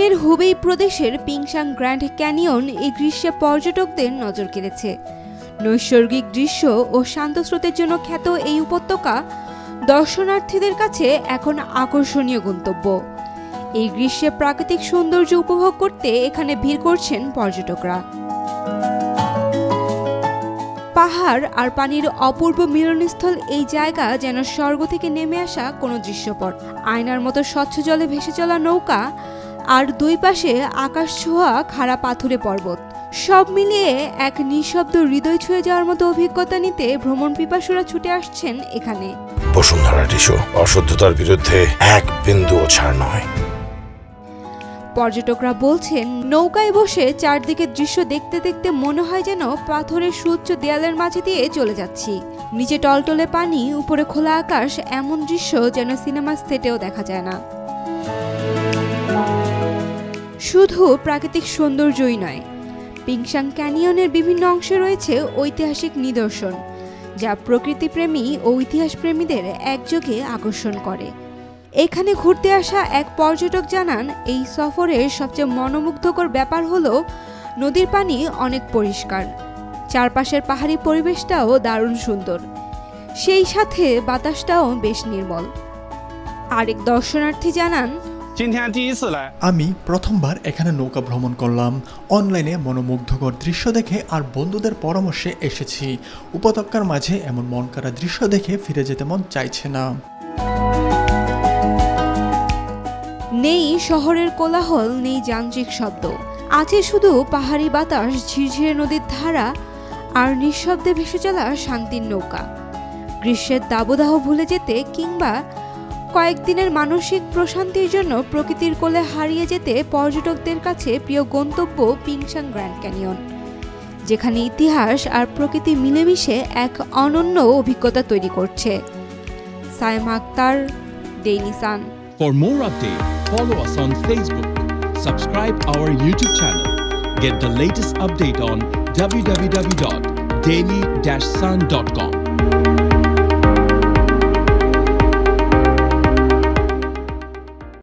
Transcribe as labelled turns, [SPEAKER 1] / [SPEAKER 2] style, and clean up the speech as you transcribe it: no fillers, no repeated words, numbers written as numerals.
[SPEAKER 1] চীনের হুবেই প্রদেশের পিংশাং grand canyon এই গ্রীষ্মে পর্যটকদের নজর কেড়েছে। নৈসর্গিক দৃশ্য ও শান্ত স্রোতের জন্য খ্যাত এই উপত্যকা দর্শনার্থীদের কাছে এখন আকর্ষণীয় গন্তব্য। এই গ্রীষ্মে প্রাকৃতিক সৌন্দর্য উপভোগ করতে এখানে ভিড় করছেন পর্যটকরা। পাহাড় আর পানির অপূর্ব মিলনস্থল এই জায়গা যেন স্বর্গ থেকে নেমে আসা কোনো দৃশ্যপট। আয়নার মতো স্বচ্ছ জলে ভেসে চলা নৌকা আর দুই পাশে আকাশ ছোঁয়া খাড়া পাথুরে পর্বত, সব মিলিয়ে এক নিঃশব্দ হৃদয় ছুঁয়ে যাওয়ার মতো অভিজ্ঞতা নিতে ভ্রমণ পিপাসুরা ছুটে আসছেন এখানে।
[SPEAKER 2] বসুন্ধরা টিস্যু অশুদ্ধতার বিরুদ্ধে এক বিন্দুও ছাড় নয়।
[SPEAKER 1] পর্যটকরা বলছেন, নৌকায় বসে চারদিকের দৃশ্য দেখতে দেখতে মনে হয় যেন পাথরের সুউচ্চ দেয়ালের মাঝে দিয়ে চলে যাচ্ছি। নিচে টলটলে পানি, উপরে খোলা আকাশ, এমন দৃশ্য যেন সিনেমার সেটেও দেখা যায় না। শুধু প্রাকৃতিক সৌন্দর্যই নয়, পিংশাং ক্যানিয়নের বিভিন্ন অংশে রয়েছে ঐতিহাসিক নিদর্শন, যা প্রকৃতিপ্রেমী ও ইতিহাসপ্রেমীদের একযোগে আকর্ষণ করে। এখানে ঘুরতে আসা এক পর্যটক জানান, এই সফরের সবচেয়ে মনোমুগ্ধকর ব্যাপার হলো নদীর পানি অনেক পরিষ্কার, চারপাশের পাহাড়ি পরিবেশটাও দারুণ সুন্দর, সেই সাথে বাতাসটাও বেশ নির্মল। আরেক দর্শনার্থী জানান,
[SPEAKER 3] আমি প্রথমবার এখানে নৌকা ভ্রমণ করলাম। অনলাইনে মনোমুগ্ধকর দৃশ্য দেখে আর বন্ধুদের পরামর্শে এসেছি। উপত্যকার মাঝে এমন মন কাড়া দৃশ্য দেখে ফিরে যেতে মন চাইছে না।
[SPEAKER 1] নেই শহরের কোলাহল, নেই যান্ত্রিক শব্দ, আছে শুধু পাহাড়ি বাতাস, ঝিরঝিরে নদীর ধারা আর নিঃশব্দে ভেসে চলা শান্তির নৌকা। গ্রীষ্মের দাবদাহ ভুলে যেতে কিংবা কয়েকদিনের মানসিক প্রশান্তির জন্য প্রকৃতির কোলে হারিয়ে যেতে পর্যটকদের কাছে প্রিয় গন্তব্য পিংশাং গ্র্যান্ড ক্যানিয়ন, যেখানে ইতিহাস আর প্রকৃতি মিলেমিশে এক অনন্য অভিজ্ঞতা তৈরি করছে। Saima Akter, daily Sun.
[SPEAKER 4] For more updates, follow us on Facebook, subscribe our YouTube channel, get the latest update on www.daily-sun.com.